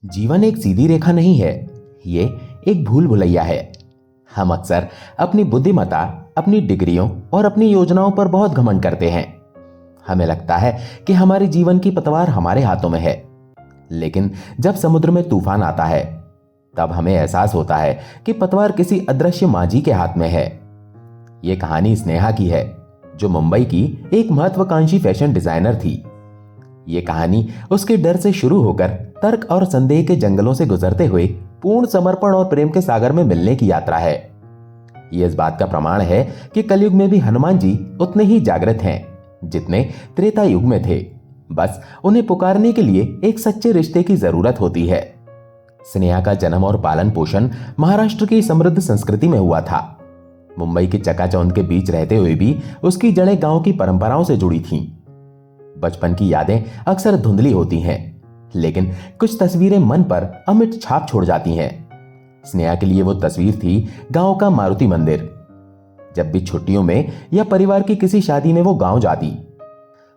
जीवन एक सीधी रेखा नहीं है, ये एक भूल भुलैया है। हम अक्सर अपनी बुद्धिमत्ता, अपनी डिग्रियों और अपनी योजनाओं पर बहुत घमंड करते हैं। हमें लगता है कि हमारे जीवन की पतवार हमारे हाथों में है, लेकिन जब समुद्र में तूफान आता है तब हमें एहसास होता है कि पतवार किसी अदृश्य माझी के हाथ में है। यह कहानी स्नेहा की है, जो मुंबई की एक महत्वाकांक्षी फैशन डिजाइनर थी। यह कहानी उसके डर से शुरू होकर तर्क और संदेह के जंगलों से गुजरते हुए पूर्ण समर्पण और प्रेम के सागर में मिलने की यात्रा है। यह इस बात का प्रमाण है कि कलयुग में भी हनुमान जी उतने ही जागृत हैं जितने त्रेता युग में थे। बस उन्हें पुकारने के लिए एक सच्चे रिश्ते की जरूरत होती है। स्नेहा का जन्म और पालन पोषण महाराष्ट्र की समृद्ध संस्कृति में हुआ था। मुंबई के चकाचौंध के बीच रहते हुए भी उसकी जड़ें गांव की परंपराओं से जुड़ी थीं। बचपन की यादें अक्सर धुंधली होती हैं, लेकिन कुछ तस्वीरें मन पर अमिट छाप छोड़ जाती हैं। स्नेहा के लिए वो तस्वीर थी गांव का मारुति मंदिर। जब भी छुट्टियों में या परिवार की किसी शादी में वो गांव जाती,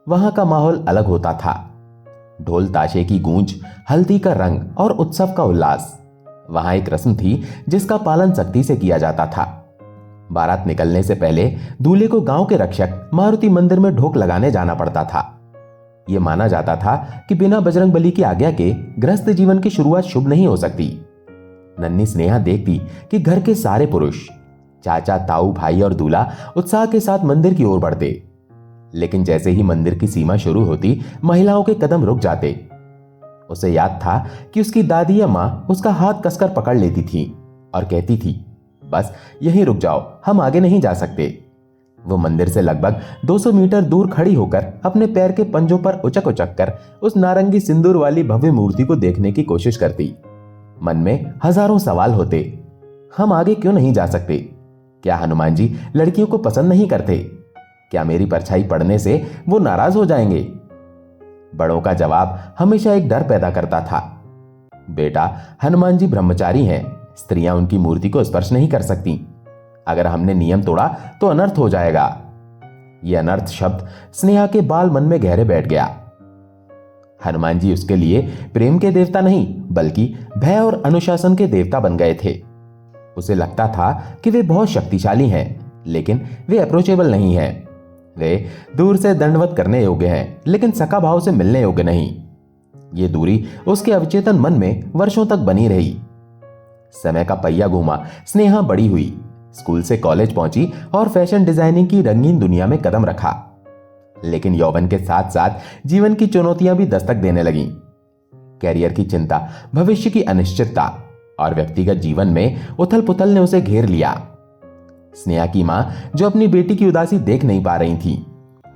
वहां का माहौल अलग होता था। ढोल ताशे की गूंज, हल्दी का रंग और उत्सव का उल्लास। वहां एक रस्म थी जिसका पालन सख्ती से किया जाता था। बारात निकलने से पहले दूल्हे को गांव के रक्षक मारुति मंदिर में ढोक लगाने जाना पड़ता था। यह माना जाता था कि बिना बजरंगबली की आज्ञा के गृहस्थ जीवन की शुरुआत शुभ नहीं हो सकती। नन्ही स्नेहा देखती कि घर के सारे पुरुष, चाचा, ताऊ, भाई और दूल्हा उत्साह के साथ मंदिर की ओर बढ़ते, लेकिन जैसे ही मंदिर की सीमा शुरू होती, महिलाओं के कदम रुक जाते। उसे याद था कि उसकी दादी या मां उसका हाथ कसकर पकड़ लेती थी और कहती थी, बस यहीं रुक जाओ, हम आगे नहीं जा सकते। वो मंदिर से लगभग 200 मीटर दूर खड़ी होकर अपने पैर के पंजों पर उचक उचक कर उस नारंगी सिंदूर वाली भव्य मूर्ति को देखने की कोशिश करती। मन में हजारों सवाल होते। हम आगे क्यों नहीं जा सकते? क्या हनुमान जी लड़कियों को पसंद नहीं करते? क्या मेरी परछाई पड़ने से वो नाराज हो जाएंगे? बड़ों का जवाब हमेशा एक डर पैदा करता था। बेटा, हनुमान जी ब्रह्मचारी हैं, स्त्रियां उनकी मूर्ति को स्पर्श नहीं कर सकती। अगर हमने नियम तोड़ा तो अनर्थ हो जाएगा। यह अनर्थ शब्द स्नेहा के बाल मन में गहरे बैठ गया। हनुमान जी उसके लिए प्रेम के देवता नहीं, बल्कि भय और अनुशासन के देवता बन गए थे। उसे लगता था कि वे बहुत शक्तिशाली हैं, लेकिन वे अप्रोचेबल नहीं हैं। वे दूर से दंडवत करने योग्य हैं, लेकिन सका भाव से मिलने योग्य नहीं। ये दूरी उसके अवचेतन मन में वर्षों तक बनी रही। समय का पहिया घूमा, स्नेहा बड़ी हुई, स्कूल से कॉलेज पहुंची और फैशन डिजाइनिंग की रंगीन दुनिया में कदम रखा। लेकिन यौवन के साथ साथ जीवन की चुनौतियां भी दस्तक देने लगीं। कैरियर की चिंता, भविष्य की अनिश्चितता और व्यक्तिगत जीवन में उथल पुथल ने उसे घेर लिया। स्नेहा की मां, जो अपनी बेटी की उदासी देख नहीं पा रही थी,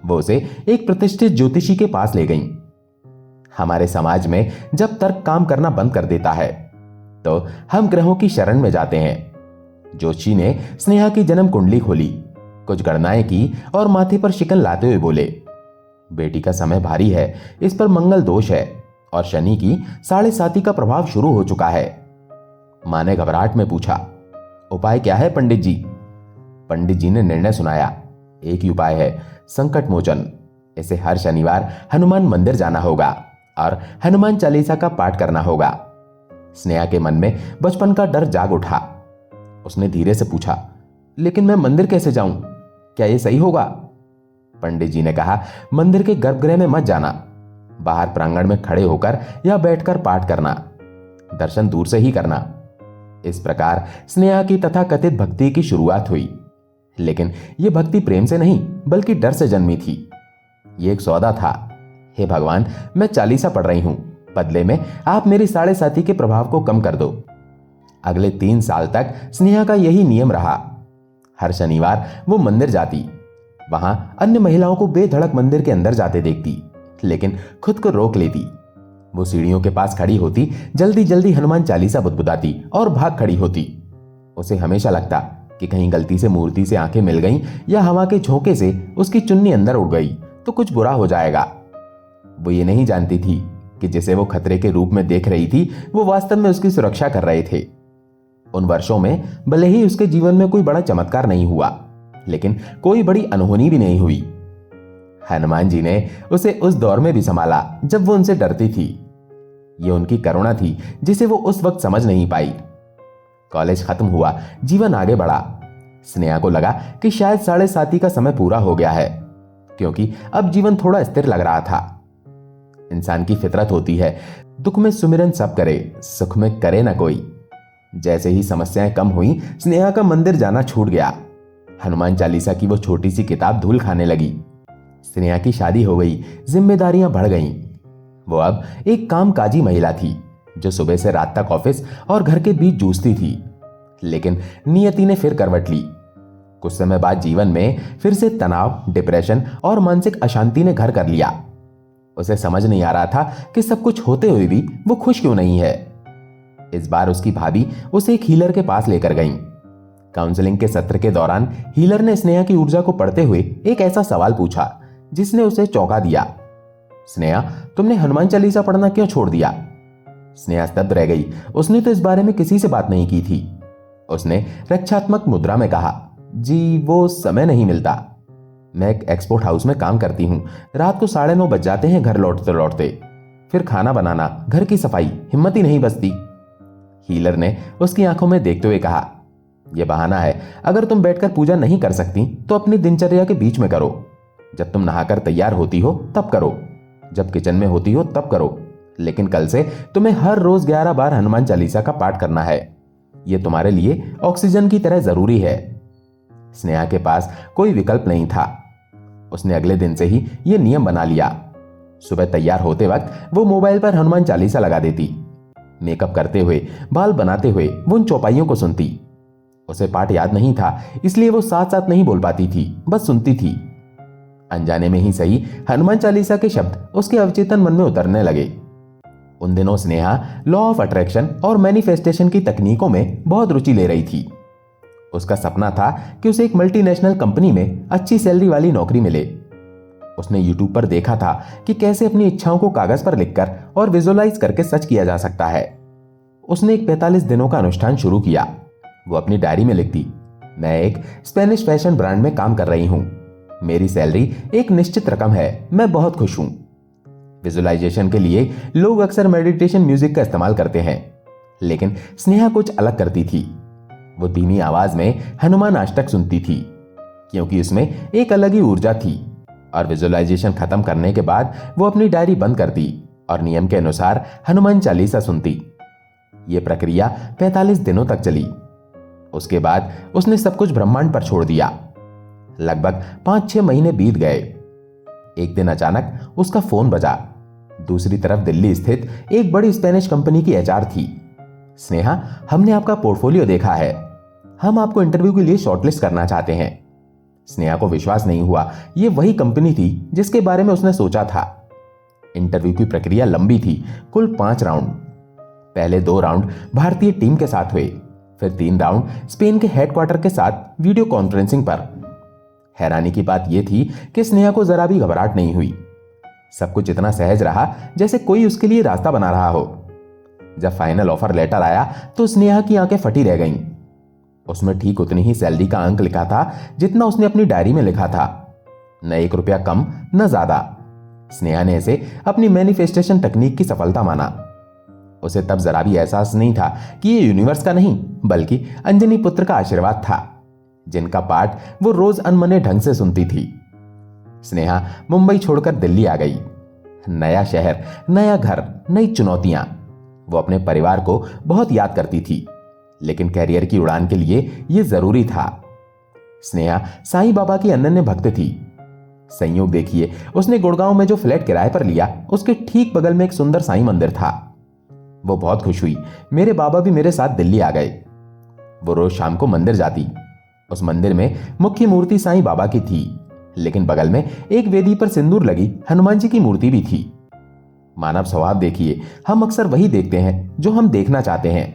वो उसे एक प्रतिष्ठित ज्योतिषी के पास ले गईं। हमारे समाज में जब तर्क काम करना बंद कर देता है तो हम ग्रहों की शरण में जाते हैं। जोशी ने स्नेहा की जन्म कुंडली खोली, कुछ गणनाएं की और माथे पर शिकन लाते हुए बोले, बेटी का समय भारी है, इस पर मंगल दोष है और शनि की 7.5 का प्रभाव शुरू हो चुका है। मां ने घबराहट में पूछा, उपाय क्या है पंडित जी? पंडित जी ने निर्णय सुनाया, एक ही उपाय है, संकट मोचन। इसे हर शनिवार हनुमान मंदिर जाना होगा और हनुमान चालीसा का पाठ करना होगा। स्नेहा के मन में बचपन का डर जाग उठा। उसने धीरे से पूछा, लेकिन मैं मंदिर कैसे जाऊं? क्या यह सही होगा? पंडित जी ने कहा, मंदिर के गर्भगृह में मत जाना, बाहर प्रांगण में खड़े होकर या बैठकर पाठ करना, दर्शन दूर से ही करना। इस प्रकार स्नेहा की तथाकथित भक्ति की शुरुआत हुई। लेकिन यह भक्ति प्रेम से नहीं, बल्कि डर से जन्मी थी। यह एक सौदा था। हे भगवान, मैं चालीसा पढ़ रही हूं, बदले में आप मेरी 7.5 के प्रभाव को कम कर दो। अगले 3 साल तक स्नेहा का यही नियम रहा। हर शनिवार वो मंदिर जाती, वहां अन्य महिलाओं को बेधड़क मंदिर के अंदर जाते देखती, लेकिन खुद को रोक लेती। वो सीढ़ियों के पास खड़ी होती, जल्दी जल्दी हनुमान चालीसा बुदबुदाती और भाग खड़ी होती। उसे हमेशा लगता कि कहीं गलती से मूर्ति से आंखें मिल गईं या हवा के झोंके से उसकी चुन्नी अंदर उड़ गई तो कुछ बुरा हो जाएगा। वो ये नहीं जानती थी कि जिसे वो खतरे के रूप में देख रही थी, वो वास्तव में उसकी सुरक्षा कर रहे थे। उन वर्षों में भले ही उसके जीवन में कोई बड़ा चमत्कार नहीं हुआ, लेकिन कोई बड़ी अनहोनी भी नहीं हुई। हनुमान जी ने उसे उस दौर में भी संभाला जब वो उनसे डरती थी। ये उनकी करुणा थी जिसे वो उस वक्त समझ नहीं पाई। कॉलेज खत्म हुआ, जीवन आगे बढ़ा। स्नेहा को लगा कि शायद 7:30 का समय पूरा हो गया है, क्योंकि अब जीवन थोड़ा स्थिर लग रहा था। इंसान की फितरत होती है, दुख में सुमिरन सब करे, सुख में करे ना कोई। जैसे ही समस्याएं कम हुई, स्नेहा का मंदिर जाना छूट गया। हनुमान चालीसा की वो छोटी सी किताब धूल खाने लगी। स्नेहा की शादी हो गई, जिम्मेदारियां बढ़ गईं। वो अब एक कामकाजी महिला थी, जो सुबह से रात तक ऑफिस और घर के बीच जूझती थी। लेकिन नियति ने फिर करवट ली। कुछ समय बाद जीवन में फिर से तनाव, डिप्रेशन और मानसिक अशांति ने घर कर लिया। उसे समझ नहीं आ रहा था कि सब कुछ होते हुए भी वो खुश क्यों नहीं है। इस बार उसकी भाभी उसे एक हीलर के पास लेकर गईं। काउंसलिंग के सत्र के दौरान हीलर ने स्नेहा की ऊर्जा को पढ़ते हुए एक ऐसा सवाल पूछा जिसने उसे चौंका दिया। स्नेहा, तुमने हनुमान चालीसा पढ़ना क्यों छोड़ दिया? स्नेहा स्तब्ध रह गई। उसने तो इस बारे में किसी से बात नहीं की थी। उसने रक्षात्मक मुद्रा में कहा, जी वो समय नहीं मिलता। मैं एक एक्सपोर्ट हाउस में काम करती हूँ। रात को 9:30 बज जाते हैं घर लौटते लौटते। फिर खाना बनाना, घर की सफाई, हिम्मत ही नहीं बचती। हीलर ने उसकी आंखों में देखते हुए कहा, यह बहाना है। अगर तुम बैठकर पूजा नहीं कर सकती तो अपनी दिनचर्या के बीच में करो। जब तुम नहाकर तैयार होती हो तब करो, जब किचन में होती हो तब करो। लेकिन कल से तुम्हें हर रोज 11 बार हनुमान चालीसा का पाठ करना है। यह तुम्हारे लिए ऑक्सीजन की तरह जरूरी है। स्नेहा के पास कोई विकल्प नहीं था। उसने अगले दिन से ही यह नियम बना लिया। सुबह तैयार होते वक्त वो मोबाइल पर हनुमान चालीसा लगा देती। मेकअप करते हुए, बाल बनाते हुए वो उन चौपाइयों को सुनती। उसे पाठ याद नहीं था, इसलिए वो साथ साथ नहीं बोल पाती थी, बस सुनती थी। अनजाने में ही सही, हनुमान चालीसा के शब्द उसके अवचेतन मन में उतरने लगे। उन दिनों स्नेहा लॉ ऑफ अट्रैक्शन और मैनिफेस्टेशन की तकनीकों में बहुत रुचि ले रही थी। उसका सपना था कि उसे एक मल्टीनेशनल कंपनी में अच्छी सैलरी वाली नौकरी मिले। उसने यूट्यूब पर देखा था कि कैसे अपनी इच्छाओं को कागज पर लिखकर और विजुअलाइज करके सच किया जा सकता है। उसने एक 45 दिनों का अनुष्ठान शुरू किया। वो अपनी डायरी में लिखती, मैं एक स्पेनिश फैशन ब्रांड में काम कर रही हूं। मेरी सैलरी एक निश्चित रकम है। मैं बहुत खुश हूं। विजुअलाइजेशन के लिए लोग अक्सर मेडिटेशन म्यूजिक का इस्तेमाल करते हैं, लेकिन स्नेहा कुछ अलग करती थी। वो धीमी आवाज में हनुमान अष्टक सुनती थी, क्योंकि उसमें एक अलग ही ऊर्जा थी। और विजुअलाइजेशन खत्म करने के बाद वो अपनी डायरी बंद करती और नियम के अनुसार हनुमान चालीसा सुनती। यह प्रक्रिया 45 दिनों तक चली। उसके बाद उसने सब कुछ ब्रह्मांड पर छोड़ दिया। लगभग 5-6 महीने बीत गए। एक दिन अचानक उसका फोन बजा। दूसरी तरफ दिल्ली स्थित एक बड़ी स्पेनिश कंपनी की एचआर थी। स्नेहा, हमने आपका पोर्टफोलियो देखा है। हम आपको इंटरव्यू के लिए शॉर्टलिस्ट करना चाहते हैं। स्नेहा को विश्वास नहीं हुआ। यह वही कंपनी थी जिसके बारे में उसने सोचा था। इंटरव्यू की प्रक्रिया लंबी थी, कुल 5 राउंड। पहले 2 राउंड भारतीय टीम के साथ हुए, फिर 3 राउंड स्पेन के हेडक्वार्टर के साथ वीडियो कॉन्फ्रेंसिंग पर। हैरानी की बात यह थी कि स्नेहा को जरा भी घबराहट नहीं हुई। सब कुछ इतना सहज रहा जैसे कोई उसके लिए रास्ता बना रहा हो। जब फाइनल ऑफर लेटर आया तो स्नेहा की आंखें फटी रह गईं। उसमें ठीक उतनी ही सैलरी का अंक लिखा था जितना उसने अपनी डायरी में लिखा था, न 1 रुपया कम न ज्यादा। स्नेहा ने इसे अपनी मैनिफेस्टेशन तकनीक की सफलता माना। उसे तब जरा भी एहसास नहीं था कि यह यूनिवर्स का नहीं बल्कि अंजनी पुत्र का आशीर्वाद था, जिनका पाठ वो रोज अनमने ढंग से सुनती थी। स्नेहा मुंबई छोड़कर दिल्ली आ गई। नया शहर, नया घर, नई चुनौतियां। वो अपने परिवार को बहुत याद करती थी, लेकिन कैरियर की उड़ान के लिए यह जरूरी था। स्नेहा साईं बाबा की अनन्य भक्त थी। संयोग देखिए, उसने गुड़गांव में जो फ्लैट किराए पर लिया उसके ठीक बगल में एक सुंदर साईं मंदिर था। वो बहुत खुश हुई। मेरे बाबा भी मेरे साथ दिल्ली आ गए। वो रोज शाम को मंदिर जाती। उस मंदिर में मुख्य मूर्ति साईं बाबा की थी, लेकिन बगल में एक वेदी पर सिंदूर लगी हनुमान जी की मूर्ति भी थी। मानव स्वभाव देखिए, हम अक्सर वही देखते हैं जो हम देखना चाहते हैं।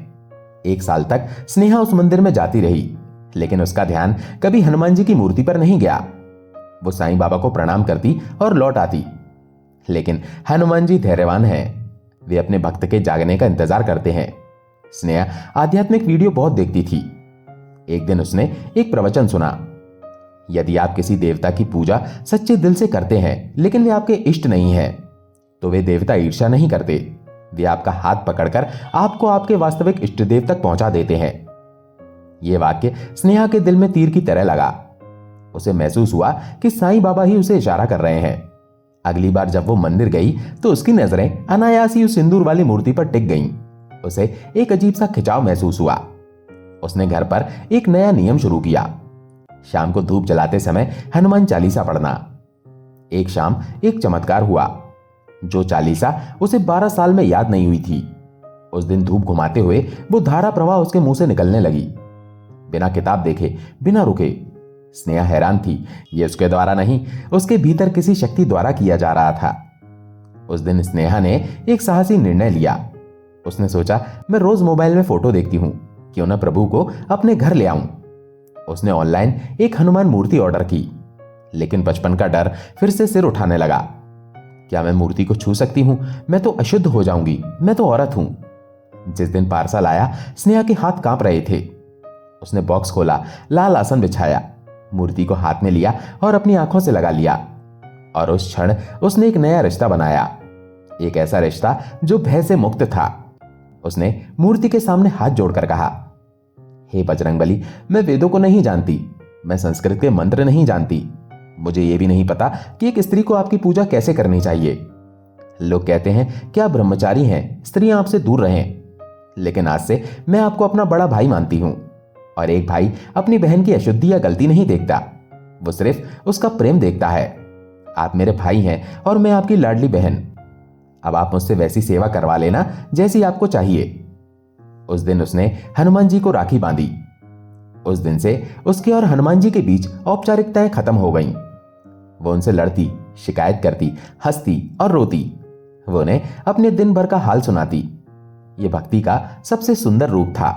1 साल तक स्नेहा उस मंदिर में जाती रही, लेकिन उसका ध्यान कभी हनुमान जी की मूर्ति पर नहीं गया। वो साईं बाबा को प्रणाम करती और लौट आती। लेकिन हनुमान जी धैर्यवान हैं। वे अपने भक्त के जागने का इंतजार करते हैं। स्नेहा आध्यात्मिक वीडियो बहुत देखती थी। एक दिन उसने एक प्रवचन सुना, यदि आप किसी देवता की पूजा सच्चे दिल से करते हैं लेकिन वे आपके इष्ट नहीं है, तो वे देवता ईर्ष्या नहीं करते, वे आपका हाथ पकड़कर आपको आपके वास्तविक इष्टदेव तक पहुंचा देते हैं। यह वाक्य स्नेहा के दिल में तीर की तरह लगा। उसे महसूस हुआ कि साईं बाबा ही उसे इशारा कर रहे हैं। अगली बार जब वो मंदिर गई तो उसकी नजरें अनायास ही उस सिंदूर वाली मूर्ति पर टिक गईं। उसे एक अजीब सा खिंचाव महसूस हुआ। उसने घर पर एक नया नियम शुरू किया, शाम को धूप जलाते समय हनुमान चालीसा पढ़ना। एक शाम एक चमत्कार हुआ। जो चालीसा उसे 12 साल में याद नहीं हुई थी, उस दिन धूप घुमाते हुए वो धारा प्रवाह उसके मुंह से निकलने लगी, बिना किताब देखे, बिना रुके। स्नेहा हैरान थी। यह उसके द्वारा नहीं, उसके भीतर किसी शक्ति द्वारा किया जा रहा था। उस दिन स्नेहा ने एक साहसी निर्णय लिया। उसने सोचा, मैं रोज मोबाइल में फोटो देखती हूं, क्यों ना प्रभु को अपने घर ले आऊं। उसने ऑनलाइन एक हनुमान मूर्ति ऑर्डर की, लेकिन बचपन का डर फिर से सिर उठाने लगा। क्या मैं मूर्ति को छू सकती हूं? मैं तो अशुद्ध हो जाऊंगी, मैं तो औरत हूं। जिस दिन पार्सल आया, स्नेहा के हाथ कांप रहे थे। उसने बॉक्स खोला, लाल आसन बिछाया, मूर्ति को हाथ में लिया और अपनी आंखों से लगा लिया। और उस क्षण उसने एक नया रिश्ता बनाया, एक ऐसा रिश्ता जो भय से मुक्त था। उसने मूर्ति के सामने हाथ जोड़कर कहा, हे बजरंगबली, मैं वेदों को नहीं जानती, मैं संस्कृत के मंत्र नहीं जानती, मुझे यह भी नहीं पता कि एक स्त्री को आपकी पूजा कैसे करनी चाहिए। लोग कहते हैं कि आप ब्रह्मचारी हैं, स्त्रियां आपसे दूर रहें, लेकिन आज से मैं आपको अपना बड़ा भाई मानती हूं। और एक भाई अपनी बहन की अशुद्धि या गलती नहीं देखता, वो सिर्फ उसका प्रेम देखता है। आप मेरे भाई हैं और मैं आपकी लाडली बहन। अब आप मुझसे वैसी सेवा करवा लेना जैसी आपको चाहिए। उस दिन उसने हनुमान जी को राखी बांधी। उस दिन से उसके और हनुमान जी के बीच औपचारिकताएं खत्म हो गईं। वो उनसे लड़ती, शिकायत करती, हंसती और रोती। वो उन्हें अपने दिन भर का हाल सुनाती। ये भक्ति का सबसे सुंदर रूप था,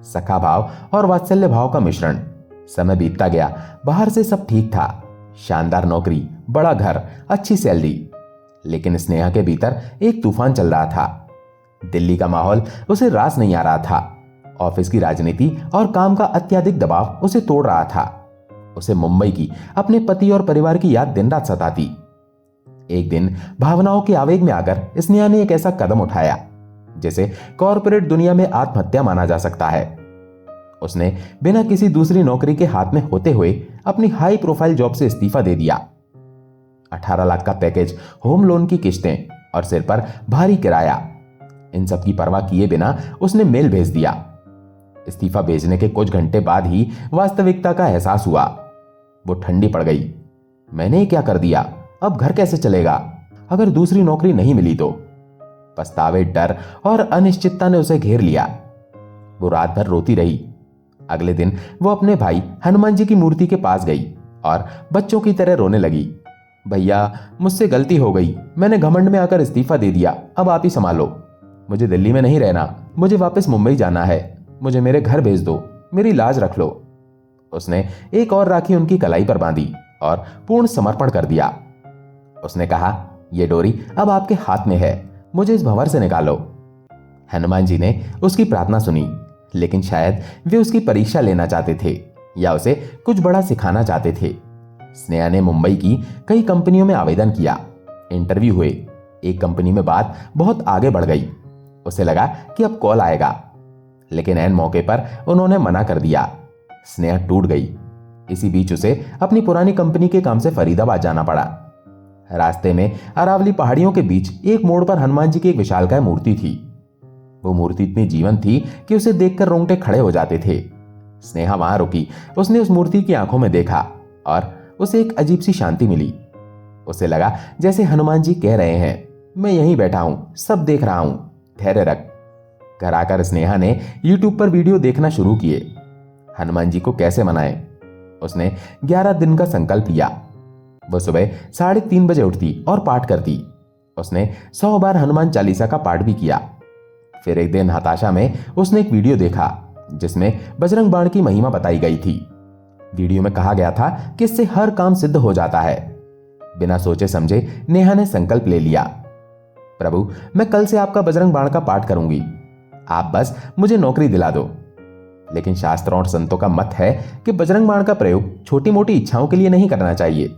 सखा भाव और वात्सल्य भाव का मिश्रण। समय बीतता गया, बाहर से सब ठीक था, शानदार नौकरी, बड़ा घर, अच्छी सैलरी, लेकिन स्नेहा के भीतर एक तूफान चल रहा था। दिल्ली का माहौल उसे रास नहीं आ रहा था। ऑफिस की राजनीति और काम का अत्यधिक दबाव उसे तोड़ रहा था। उसे मुंबई की, अपने पति और परिवार की याद दिन रात सताती। एक दिन भावनाओं के आवेग में आकर स्नेहा ने एक ऐसा कदम उठाया जिसे कॉर्पोरेट दुनिया में आत्महत्या माना जा सकता है। उसने बिना किसी दूसरी नौकरी के हाथ में होते हुए अपनी हाई प्रोफाइल जॉब से इस्तीफा दे दिया। 18 लाख का पैकेज, होम लोन की किस्तें और सिर पर भारी किराया, इन सब की परवाह किए बिना उसने मेल भेज दिया। इस्तीफा भेजने के कुछ घंटे बाद ही वास्तविकता का एहसास हुआ। वो ठंडी पड़ गई। मैंने क्या कर दिया? अब घर कैसे चलेगा? अगर दूसरी नौकरी नहीं मिली तो? पछतावे, डर और अनिश्चितता ने उसे घेर लिया। वो रात भर रोती रही। अगले दिन वो अपने भाई हनुमान जी की मूर्ति के पास गई और बच्चों की तरह रोने लगी। भैया, मुझसे गलती हो गई, मैंने घमंड में आकर इस्तीफा दे दिया, अब आप ही संभालो। मुझे दिल्ली में नहीं रहना, मुझे वापस मुंबई जाना है, मुझे मेरे घर भेज दो, मेरी लाज रख लो। उसने एक और राखी उनकी कलाई पर बांधी और पूर्ण समर्पण कर दिया। उसने कहा, यह डोरी अब आपके हाथ में है, मुझे इस भंवर से निकालो। हनुमान जी ने उसकी प्रार्थना सुनी, लेकिन शायद वे उसकी परीक्षा लेना चाहते थे या उसे कुछ बड़ा सिखाना चाहते थे। स्नेहा ने मुंबई की कई कंपनियों में आवेदन किया, इंटरव्यू हुए। एक कंपनी में बात बहुत आगे बढ़ गई। उसे लगा कि अब कॉल आएगा, लेकिन ऐन मौके पर उन्होंने मना कर दिया। स्नेहा टूट गई। इसी बीच उसे अपनी पुरानी कंपनी के काम से फरीदाबाद जाना पड़ा। रास्ते में अरावली पहाड़ियों के बीच एक मोड़ पर हनुमान जी की एक विशालकाय मूर्ति थी। वो मूर्ति इतनी जीवंत थी कि उसे देखकर रोंगटे खड़े हो जाते थे। स्नेहा वहां रुकी। उसने उस मूर्ति की आंखों में देखा और उसे एक अजीब सी शांति मिली। उसे लगा जैसे हनुमान जी कह रहे हैं, मैं यहीं बैठा हूं, सब देख रहा हूं, धैर्य रख। घर आकर स्नेहा ने यूट्यूब पर वीडियो देखना शुरू किए। हनुमान जी को कैसे मनाएं? उसने 11 दिन का संकल्प लिया। वह सुबह 3:30 बजे उठती और पाठ करती। उसने 100 बार हनुमान चालीसा का पाठ भी किया। फिर एक दिन हताशा में उसने एक वीडियो देखा जिसमें बजरंग बाण की महिमा बताई गई थी। वीडियो में कहा गया था कि इससे हर काम सिद्ध हो जाता है। बिना सोचे समझे नेहा ने संकल्प ले लिया, प्रभु, मैं कल से आपका बजरंग बाण का पाठ करूंगी, आप बस मुझे नौकरी दिला दो। लेकिन शास्त्रों और संतों का मत है कि बजरंग बाण का प्रयोग छोटी मोटी इच्छाओं के लिए नहीं करना चाहिए,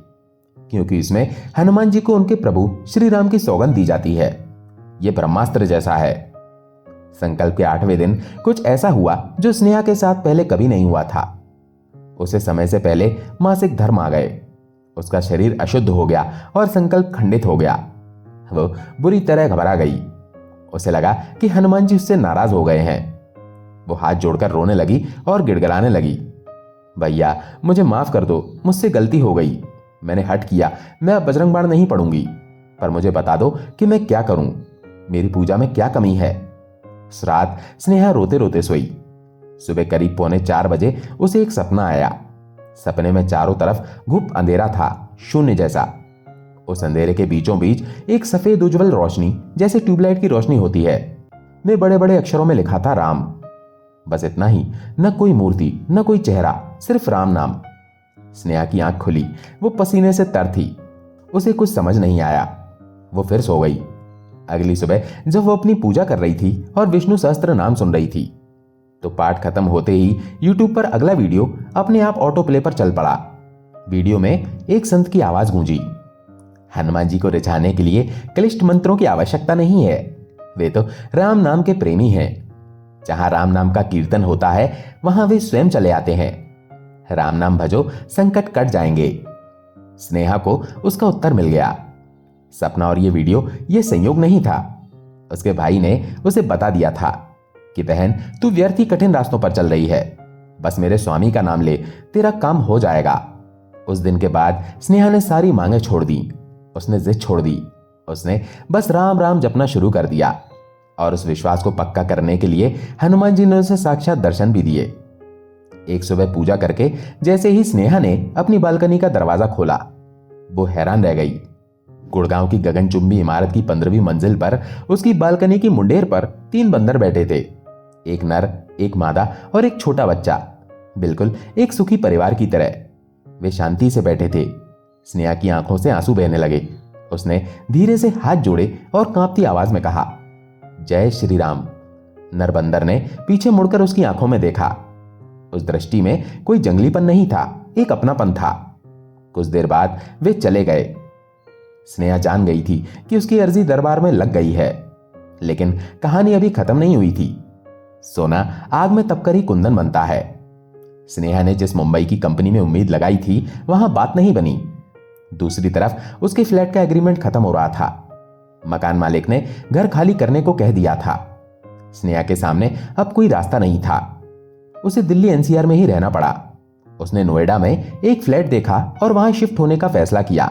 क्योंकि इसमें हनुमान जी को उनके प्रभु श्री राम की सौगंध दी जाती है। ये ब्रह्मास्त्र जैसा है। संकल्प के 8वें दिन कुछ ऐसा हुआ जो स्नेहा के साथ पहले कभी नहीं हुआ था। उसे समय से पहले मासिक धर्म आ गए। उसका शरीर अशुद्ध हो गया और संकल्प खंडित हो गया। वो बुरी तरह घबरा गई। उसे लगा कि हनुमान जी उससे नाराज हो गए हैं। वो हाथ जोड़कर रोने लगी और गिड़गिड़ाने लगी, भैया मुझे माफ कर दो, मुझसे गलती हो गई, मैंने हठ किया, मैं अब बजरंग बाण नहीं पढ़ूंगी, पर मुझे बता दो कि मैं क्या करूं, मेरी पूजा में क्या कमी है। उस रात स्नेहा रोते रोते सोई। सुबह करीब 3:45 बजे उसे एक सपना आया। सपने में चारों तरफ घुप अंधेरा था, शून्य जैसा। उस अंधेरे के बीचों बीच एक सफेद उज्जवल रोशनी, जैसे ट्यूबलाइट की रोशनी होती है, में बड़े बड़े अक्षरों में लिखा था राम। बस इतना ही, न कोई मूर्ति न कोई चेहरा, सिर्फ राम नाम। स्नेहा की आंख खुली। वो पसीने से तर थी। उसे कुछ समझ नहीं आया। वो फिर सो गई। अगली सुबह जब वो अपनी पूजा कर रही थी और विष्णु सहस्त्र नाम सुन रही थी, तो पाठ खत्म होते ही यूट्यूब पर अगला वीडियो अपने आप ऑटो प्ले पर चल पड़ा। वीडियो में एक संत की आवाज गूंजी, हनुमान जी को रिझाने के लिए क्लिष्ट मंत्रों की आवश्यकता नहीं है, वे तो राम नाम के प्रेमी हैं। जहां राम नाम का कीर्तन होता है वहां वे स्वयं चले आते हैं। राम नाम भजो, संकट कट जाएंगे। स्नेहा को उसका उत्तर मिल गया। सपना और ये वीडियो ये संयोग नहीं था। उसके भाई ने उसे बता दिया था कि बहन तू व्यर्थ ही कठिन रास्तों पर चल रही है, बस मेरे स्वामी का नाम ले, तेरा काम हो जाएगा। उस दिन के बाद स्नेहा ने सारी मांगे छोड़ दी। उसने जिद छोड़ दी। उसने बस राम राम जपना शुरू कर दिया। और उस विश्वास को पक्का करने के लिए हनुमान जी ने उसे साक्षात दर्शन भी दिए। एक सुबह पूजा करके जैसे ही स्नेहा ने अपनी बालकनी का दरवाजा खोला, वो हैरान रह गई। गुड़गांव की गगनचुंबी इमारत की 15वीं मंजिल पर उसकी बालकनी की मुंडेर पर 3 बंदर बैठे थे, एक नर, एक मादा और एक छोटा बच्चा, बिल्कुल एक सुखी परिवार की तरह। वे शांति से बैठे थे। स्नेहा की आंखों से आंसू बहने लगे। उसने धीरे से हाथ जोड़े और कांपती आवाज में कहा, जय श्री राम। नर बंदर ने पीछे मुड़कर उसकी आंखों में देखा। उस दृष्टि में कोई जंगलीपन नहीं था, एक अपनापन था। कुछ देर बाद वे चले गए। स्नेहा जान गई थी कि उसकी अर्जी दरबार में लग गई है, लेकिन कहानी अभी खत्म नहीं हुई थी। सोना आग में तपकर ही कुंदन बनता है। स्नेहा ने जिस मुंबई की कंपनी में उम्मीद लगाई थी, वहां बात नहीं बनी। दूसरी तरफ उसके फ्लैट का एग्रीमेंट खत्म हो रहा था। मकान मालिक ने घर खाली करने को कह दिया था। स्नेहा के सामने अब कोई रास्ता नहीं था। उसे दिल्ली एनसीआर में ही रहना पड़ा। उसने नोएडा में एक फ्लैट देखा और वहां शिफ्ट होने का फैसला किया।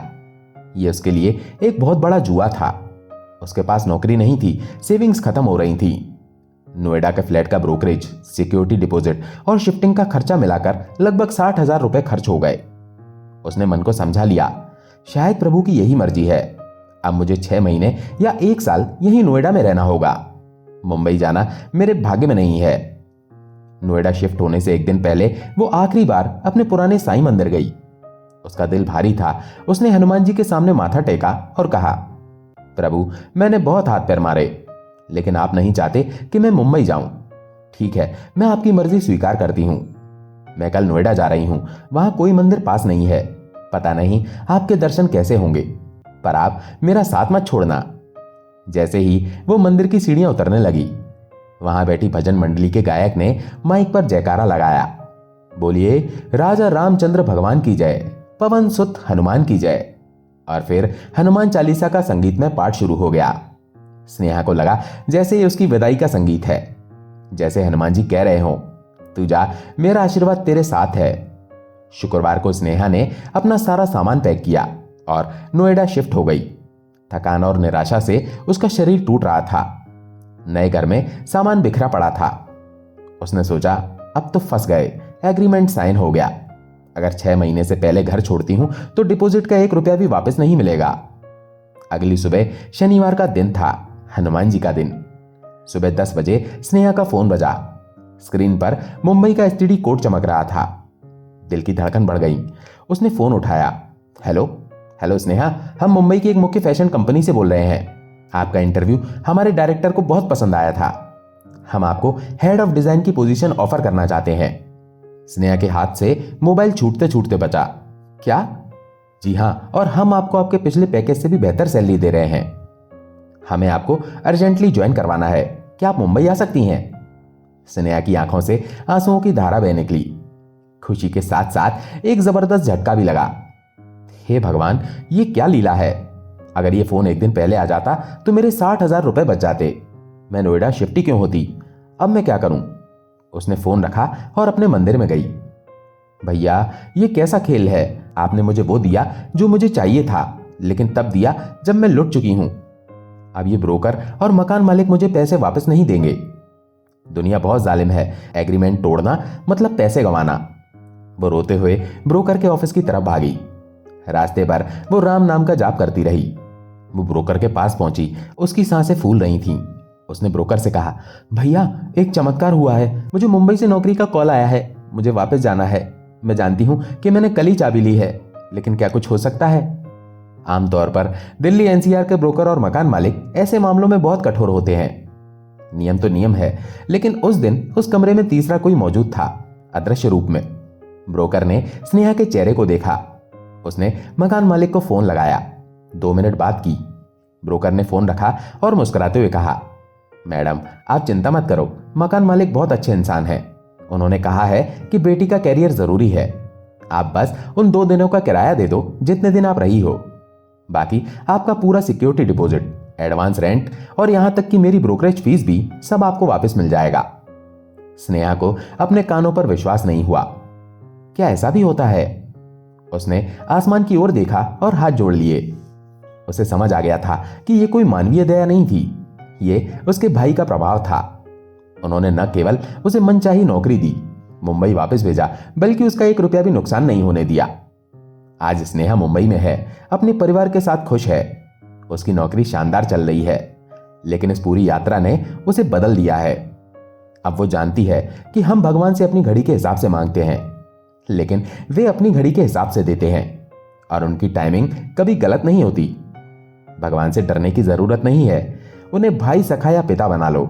यह उसके लिए एक बहुत बड़ा जुआ था। उसके पास नौकरी नहीं थी, सेविंग्स खत्म हो रही थी। नोएडा के फ्लैट का ब्रोकरेज, सिक्योरिटी डिपॉजिट और शिफ्टिंग का खर्चा मिलाकर लगभग 60,000 रुपए खर्च हो गए। उसने मन को समझा लिया, शायद प्रभु की यही मर्जी है। अब मुझे 6 महीने या 1 साल यहीं नोएडा में रहना होगा। मुंबई जाना मेरे भाग्य में नहीं है। नोएडा शिफ्ट होने से एक दिन पहले वो आखिरी बार अपने पुराने साईं मंदिर गई। उसका दिल भारी था। उसने हनुमान जी के सामने माथा टेका और कहा, प्रभु मैंने बहुत हाथ पैर मारे, लेकिन आप नहीं चाहते कि मैं मुंबई जाऊं। ठीक है, मैं आपकी मर्जी स्वीकार करती हूं। मैं कल नोएडा जा रही हूं। वहां कोई मंदिर पास नहीं है। पता नहीं आपके दर्शन कैसे होंगे, पर आप मेरा साथ मत छोड़ना। जैसे ही वो मंदिर की सीढ़ियां उतरने लगी, वहां बैठी भजन मंडली के गायक ने माइक पर जयकारा लगाया, बोलिए राजा रामचंद्र भगवान की जय, पवन सुत हनुमान की जय। और फिर हनुमान चालीसा का संगीतमय पाठ शुरू हो गया। स्नेहा को लगा जैसे ये उसकी विदाई का संगीत है, जैसे हनुमान जी कह रहे हो, तू जा, मेरा आशीर्वाद तेरे साथ है। शुक्रवार को स्नेहा ने अपना सारा सामान पैक किया और नोएडा शिफ्ट हो गई। थकान और निराशा से उसका शरीर टूट रहा था। नए घर में सामान बिखरा पड़ा था। उसने सोचा, अब तो फंस गए, एग्रीमेंट साइन हो गया। अगर 6 महीने से पहले घर छोड़ती हूं तो डिपॉजिट का 1 रुपया भी वापस नहीं मिलेगा। अगली सुबह शनिवार का दिन था, हनुमान जी का दिन। सुबह 10 बजे स्नेहा का फोन बजा। स्क्रीन पर मुंबई का एसटीडी कोड चमक रहा था। दिल की धड़कन बढ़ गई। उसने फोन उठाया। हेलो हेलो स्नेहा, हम मुंबई की एक मुख्य फैशन कंपनी से बोल रहे हैं। आपका इंटरव्यू हमारे डायरेक्टर को बहुत पसंद आया था। हम आपको हेड ऑफ डिजाइन की पोजीशन ऑफर करना चाहते हैं। स्नेहा के हाथ से मोबाइल छूटते छूटते बचा। क्या? जी हां, और हम आपको आपके पिछले पैकेज से भी बेहतर सैलरी दे रहे हैं। हमें आपको अर्जेंटली ज्वाइन करवाना है, क्या आप मुंबई आ सकती हैं? स्नेहा की आंखों से आंसुओं की धारा बह निकली। खुशी के साथ साथ एक जबरदस्त झटका भी लगा। हे भगवान, ये क्या लीला है। अगर ये फोन एक दिन पहले आ जाता तो मेरे 60,000 रुपए बच जाते। मैं नोएडा शिफ्ट ही क्यों होती। अब मैं क्या करूं? उसने फोन रखा और अपने मंदिर में गई। भैया, ये कैसा खेल है? आपने मुझे वो दिया जो मुझे चाहिए था, लेकिन तब दिया जब मैं लुट चुकी हूं। अब ये ब्रोकर और मकान मालिक मुझे पैसे वापस नहीं देंगे। दुनिया बहुत जालिम है। एग्रीमेंट तोड़ना मतलब पैसे गंवाना। वो रोते हुए ब्रोकर के ऑफिस की तरफ भागी। रास्ते पर वो राम नाम का जाप करती रही। वो ब्रोकर के पास पहुंची। उसकी सांसें फूल रही थीं। उसने ब्रोकर से कहा, भैया, एक चमत्कार हुआ है। मुझे मुंबई से नौकरी का कॉल आया है। मुझे वापस जाना है। मैं जानती हूं कि मैंने कल ही चाबी ली है, लेकिन क्या कुछ हो सकता है? आमतौर पर दिल्ली एनसीआर के ब्रोकर और मकान मालिक ऐसे मामलों में बहुत कठोर होते हैं। नियम तो नियम है, लेकिन उस दिन उस कमरे में तीसरा कोई मौजूद था, अदृश्य रूप में। ब्रोकर ने स्नेहा के चेहरे को देखा। उसने मकान मालिक को फोन लगाया। 2 मिनट बात की। ब्रोकर ने फोन रखा और मुस्कुराते हुए कहा, मैडम, आप चिंता मत करो, मकान मालिक बहुत अच्छे इंसान हैं। उन्होंने कहा है कि बेटी का कैरियर जरूरी है। आप बस उन 2 दिनों का किराया दे दो जितने दिन आप रही हो। बाकी आपका पूरा सिक्योरिटी डिपॉजिट, एडवांस रेंट और यहां तक कि मेरी ब्रोकरेज फीस भी सब आपको वापस मिल जाएगा। स्नेहा को अपने कानों पर विश्वास नहीं हुआ। क्या ऐसा भी होता है? उसने आसमान की ओर देखा और हाथ जोड़ लिए। उसे समझ आ गया था कि यह कोई मानवीय दया नहीं थी, ये उसके भाई का प्रभाव था। उन्होंने न केवल उसे मनचाही नौकरी दी, मुंबई वापस भेजा, बल्कि उसका 1 रुपया भी नुकसान नहीं होने दिया। आज स्नेहा मुंबई में है, अपने परिवार के साथ खुश है। उसकी नौकरी शानदार चल रही है, लेकिन इस पूरी यात्रा ने उसे बदल दिया है। अब वो जानती है कि हम भगवान से अपनी घड़ी के हिसाब से मांगते हैं, लेकिन वे अपनी घड़ी के हिसाब से देते हैं और उनकी टाइमिंग कभी गलत नहीं होती। भगवान से डरने की जरूरत नहीं है। उन्हें भाई, सखा या पिता बना लो।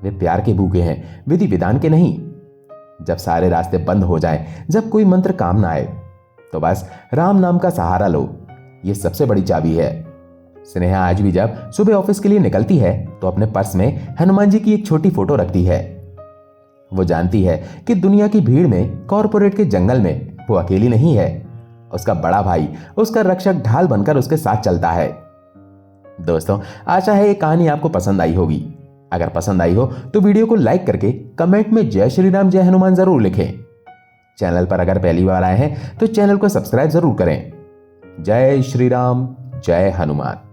वे प्यार के भूखे हैं, विधि विधान के नहीं। जब सारे रास्ते बंद हो जाएं, जब कोई मंत्र काम ना आए, तो बस राम नाम का सहारा लो। यह सबसे बड़ी चाबी है। स्नेहा आज भी जब सुबह ऑफिस के लिए निकलती है तो अपने पर्स में हनुमान जी की एक छोटी फोटो रखती है। वो जानती है कि दुनिया की भीड़ में, कॉरपोरेट के जंगल में वो अकेली नहीं है। उसका बड़ा भाई उसका रक्षक ढाल बनकर उसके साथ चलता है। दोस्तों, आशा है ये कहानी आपको पसंद आई होगी। अगर पसंद आई हो तो वीडियो को लाइक करके कमेंट में जय श्री राम, जय हनुमान जरूर लिखें। चैनल पर अगर पहली बार आए हैं तो चैनल को सब्सक्राइब जरूर करें। जय श्री राम, जय हनुमान।